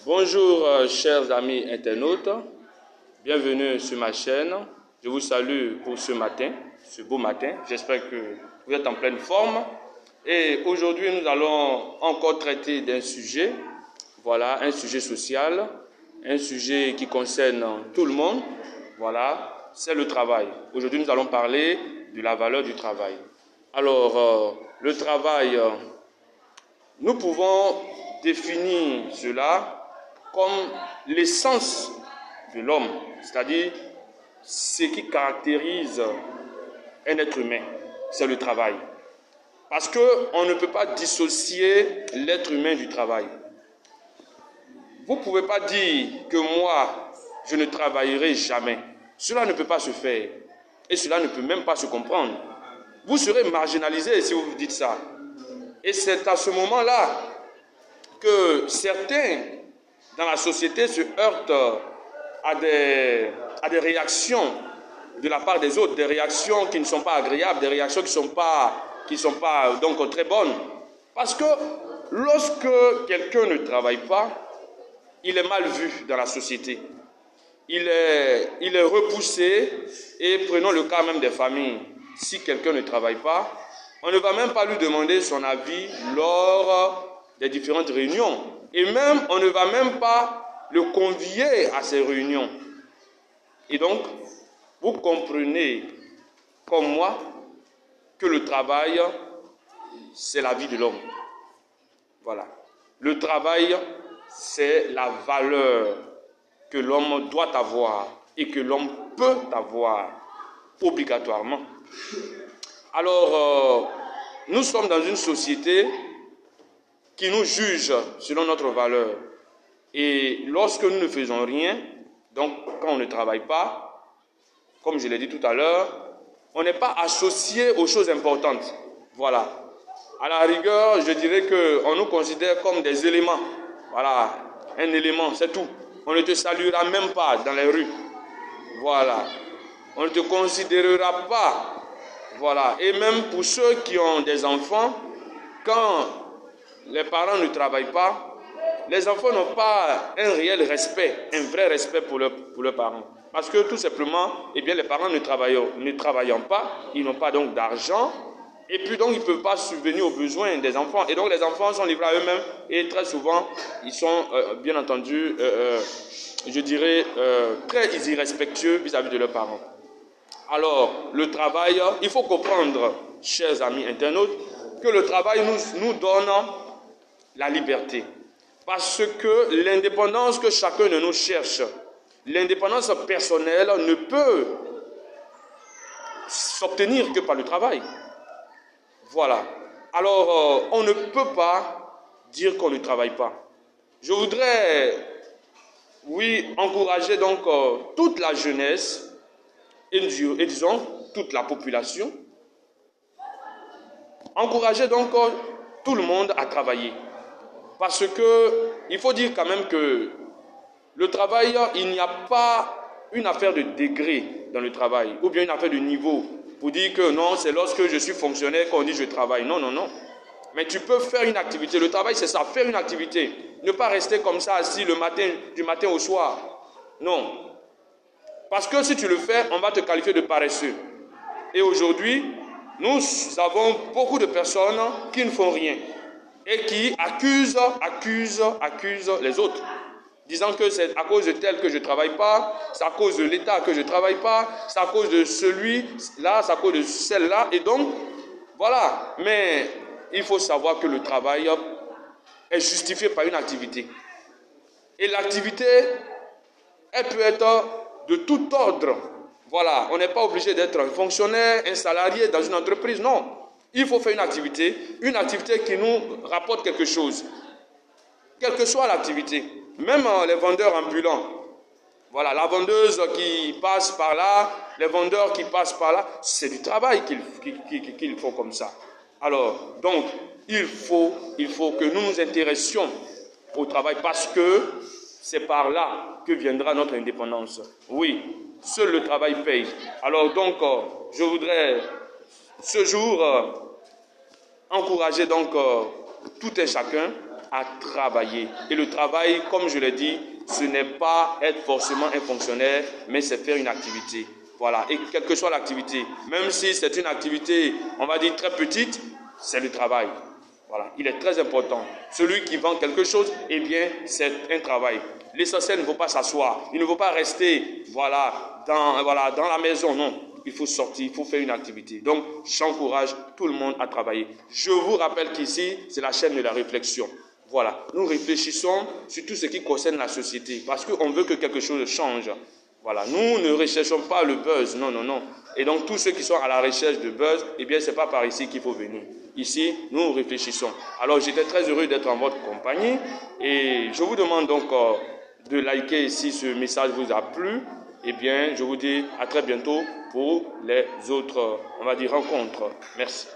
Bonjour chers amis internautes, bienvenue sur ma chaîne. Je vous salue pour ce matin, ce beau matin. J'espère que vous êtes en pleine forme. Et aujourd'hui, nous allons encore traiter d'un sujet, voilà, un sujet social, un sujet qui concerne tout le monde, voilà, c'est le travail. Aujourd'hui, nous allons parler de la valeur du travail. Alors, le travail, nous pouvons définir cela comme l'essence de l'homme, c'est-à-dire ce qui caractérise un être humain, c'est le travail. Parce qu'on ne peut pas dissocier l'être humain du travail. Vous ne pouvez pas dire que moi, je ne travaillerai jamais. Cela ne peut pas se faire. Et cela ne peut même pas se comprendre. Vous serez marginalisé si vous vous dites ça. Et c'est à ce moment-là que certains dans la société se heurtent à des réactions de la part des autres, des réactions qui ne sont pas agréables, des réactions qui ne sont pas donc très bonnes. Parce que lorsque quelqu'un ne travaille pas, il est mal vu dans la société. Il est repoussé. Et prenons le cas même des familles. Si quelqu'un ne travaille pas, on ne va même pas lui demander son avis lors des différentes réunions. Et même, on ne va même pas le convier à ces réunions. Et donc, vous comprenez, comme moi, que le travail, c'est la vie de l'homme. Voilà. Le travail, c'est la valeur que l'homme doit avoir et que l'homme peut avoir obligatoirement. Alors, nous sommes dans une société qui nous juge selon notre valeur. Et lorsque nous ne faisons rien, donc quand on ne travaille pas, comme je l'ai dit tout à l'heure, on n'est pas associé aux choses importantes. Voilà. À la rigueur, je dirais qu'on nous considère comme des éléments. Voilà, un élément, c'est tout. On ne te saluera même pas dans les rues. Voilà. On ne te considérera pas. Voilà. Et même pour ceux qui ont des enfants, quand les parents ne travaillent pas, les enfants n'ont pas un réel respect, un vrai respect pour leurs parents. Parce que tout simplement, eh bien, les parents ne travaillant pas, ils n'ont pas donc d'argent, et puis donc ils ne peuvent pas subvenir aux besoins des enfants. Et donc les enfants sont livrés à eux-mêmes, et très souvent, ils sont bien entendu, je dirais, très irrespectueux vis-à-vis de leurs parents. Alors, le travail, il faut comprendre, chers amis internautes, que le travail nous donne la liberté. Parce que l'indépendance que chacun de nous cherche, l'indépendance personnelle ne peut s'obtenir que par le travail. Voilà. Alors, on ne peut pas dire qu'on ne travaille pas. Je voudrais, oui, encourager donc toute la jeunesse et disons toute la population, encourager donc tout le monde à travailler. Parce qu'il faut dire quand même que le travail, il n'y a pas une affaire de degré dans le travail, ou bien une affaire de niveau, pour dire que non, c'est lorsque je suis fonctionnaire qu'on dit je travaille. Non, non, non. Mais tu peux faire une activité. Le travail, c'est ça, faire une activité. Ne pas rester comme ça assis du matin au soir. Non. Parce que si tu le fais, on va te qualifier de paresseux. Et aujourd'hui, nous avons beaucoup de personnes qui ne font rien et qui accusent les autres, disant que c'est à cause de tel que je ne travaille pas, c'est à cause de l'État que je ne travaille pas, c'est à cause de celui-là, c'est à cause de celle-là. Et donc, voilà. Mais il faut savoir que le travail est justifié par une activité. Et l'activité, elle peut être de tout ordre. Voilà, on n'est pas obligé d'être un fonctionnaire, un salarié dans une entreprise, non. Il faut faire une activité qui nous rapporte quelque chose. Quelle que soit l'activité. Même les vendeurs ambulants. Voilà, la vendeuse qui passe par là, les vendeurs qui passent par là, c'est du travail qu'il faut comme ça. Alors, donc, il faut que nous nous intéressions au travail parce que c'est par là que viendra notre indépendance. Oui, seul le travail paye. Alors donc, je voudrais ce jour encourager donc tout et chacun à travailler. Et le travail, comme je l'ai dit, ce n'est pas être forcément un fonctionnaire, mais c'est faire une activité. Voilà, et quelle que soit l'activité, même si c'est une activité, on va dire très petite, c'est le travail. Voilà, il est très important. Celui qui vend quelque chose, eh bien, c'est un travail. L'essentiel ne faut pas s'asseoir. Il ne faut pas rester, dans la maison. Non, il faut sortir, il faut faire une activité. Donc, j'encourage tout le monde à travailler. Je vous rappelle qu'ici, c'est la chaîne de la réflexion. Voilà, nous réfléchissons sur tout ce qui concerne la société parce qu'on veut que quelque chose change. Voilà, nous ne recherchons pas le buzz, non. Et donc, tous ceux qui sont à la recherche de buzz, eh bien, ce n'est pas par ici qu'il faut venir. Ici, nous réfléchissons. Alors, j'étais très heureux d'être en votre compagnie et je vous demande donc de liker si ce message vous a plu. Eh bien, je vous dis à très bientôt pour les autres, on va dire, rencontres. Merci.